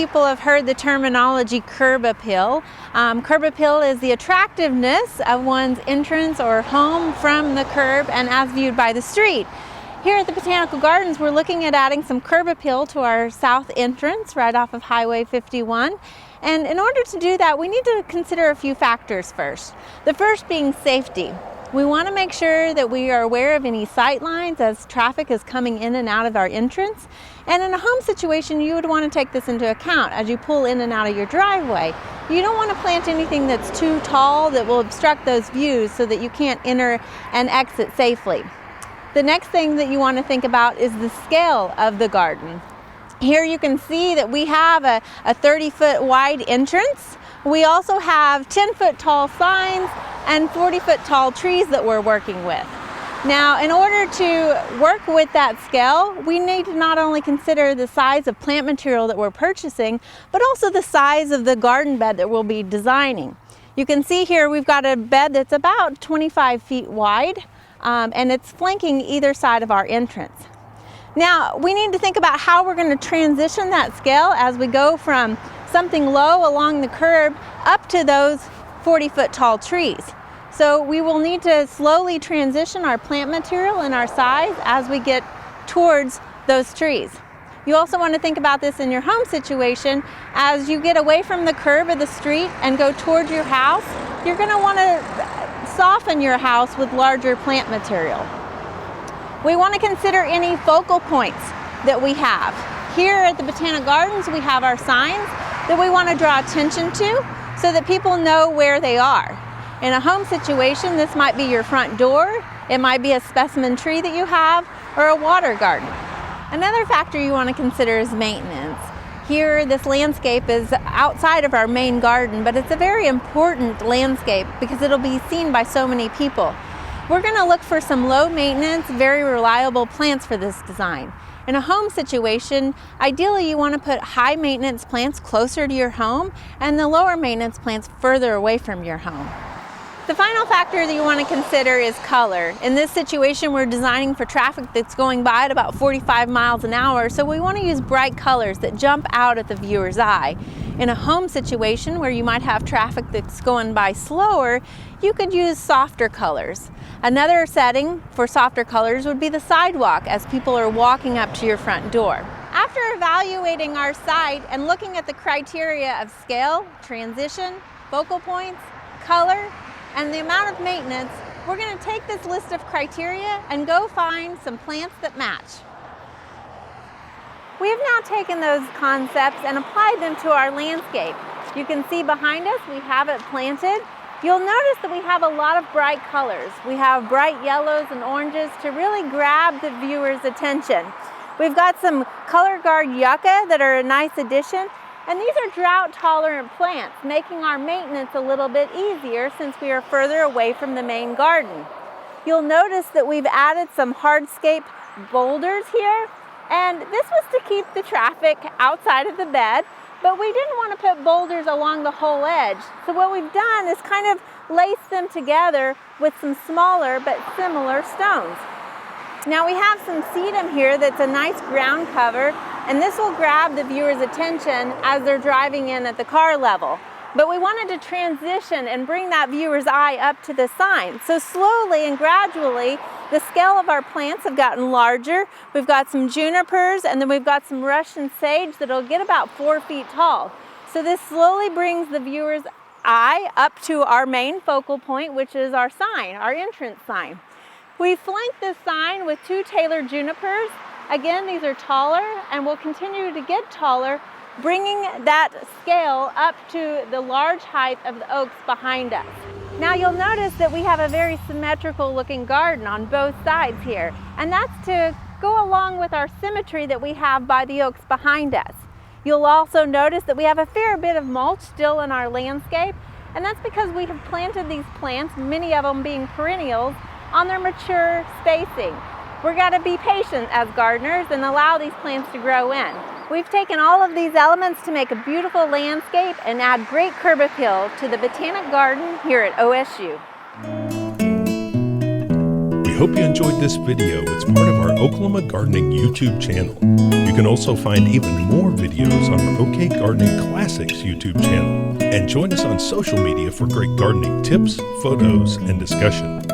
people have heard the terminology curb appeal. Curb appeal is the attractiveness of one's entrance or home from the curb and as viewed by the street. Here at the Botanical Gardens, we're looking at adding some curb appeal to our south entrance right off of Highway 51. And in order to do that, we need to consider a few factors first. The first being safety. We want to make sure that we are aware of any sight lines as traffic is coming in and out of our entrance. And in a home situation, you would want to take this into account as you pull in and out of your driveway. You don't want to plant anything that's too tall that will obstruct those views so that you can't enter and exit safely. The next thing that you want to think about is the scale of the garden. Here you can see that we have a 30-foot wide entrance. We also have 10-foot tall signs and 40-foot tall trees that we're working with. Now, in order to work with that scale, we need to not only consider the size of plant material that we're purchasing, but also the size of the garden bed that we'll be designing. You can see here we've got a bed that's about 25 feet wide, and it's flanking either side of our entrance. Now, we need to think about how we're going to transition that scale as we go from something low along the curb up to those 40-foot tall trees. So we will need to slowly transition our plant material and our size as we get towards those trees. You also want to think about this in your home situation. As you get away from the curb of the street and go towards your house, you're going to want to soften your house with larger plant material. We want to consider any focal points that we have. Here at the Botanic Gardens, we have our signs that we want to draw attention to so that people know where they are. In a home situation, this might be your front door, it might be a specimen tree that you have, or a water garden. Another factor you want to consider is maintenance. Here, this landscape is outside of our main garden, but it's a very important landscape because it'll be seen by so many people. We're going to look for some low maintenance, very reliable plants for this design. In a home situation, ideally you want to put high maintenance plants closer to your home and the lower maintenance plants further away from your home. The final factor that you want to consider is color. In this situation, we're designing for traffic that's going by at about 45 miles an hour, so we want to use bright colors that jump out at the viewer's eye. In a home situation where you might have traffic that's going by slower, you could use softer colors. Another setting for softer colors would be the sidewalk as people are walking up to your front door. After evaluating our site and looking at the criteria of scale, transition, focal points, color, and the amount of maintenance, we're going to take this list of criteria and go find some plants that match. We have now taken those concepts and applied them to our landscape. You can see behind us we have it planted. You'll notice that we have a lot of bright colors. We have bright yellows and oranges to really grab the viewer's attention. We've got some color guard yucca that are a nice addition, and these are drought tolerant plants, making our maintenance a little bit easier since we are further away from the main garden. You'll notice that we've added some hardscape boulders here, and this was to keep the traffic outside of the bed, but we didn't want to put boulders along the whole edge. So what we've done is kind of lace them together with some smaller but similar stones. Now we have some sedum here that's a nice ground cover, and this will grab the viewer's attention as they're driving in at the car level. But we wanted to transition and bring that viewer's eye up to the sign. So slowly and gradually, the scale of our plants have gotten larger. We've got some junipers, and then we've got some Russian sage that'll get about 4 feet tall. So this slowly brings the viewer's eye up to our main focal point, which is our sign, our entrance sign. We flanked this sign with 2 tailored junipers. Again, these are taller and will continue to get taller, bringing that scale up to the large height of the oaks behind us. Now you'll notice that we have a very symmetrical looking garden on both sides here, and that's to go along with our symmetry that we have by the oaks behind us. You'll also notice that we have a fair bit of mulch still in our landscape, and that's because we have planted these plants, many of them being perennials, on their mature spacing. We're going to be patient as gardeners and allow these plants to grow in. We've taken all of these elements to make a beautiful landscape and add great curb appeal to the Botanic Garden here at OSU. We hope you enjoyed this video. It's part of our Oklahoma Gardening YouTube channel. You can can also find even more videos on our OK Gardening Classics YouTube channel. And join us on social media for great gardening tips, photos, and discussion.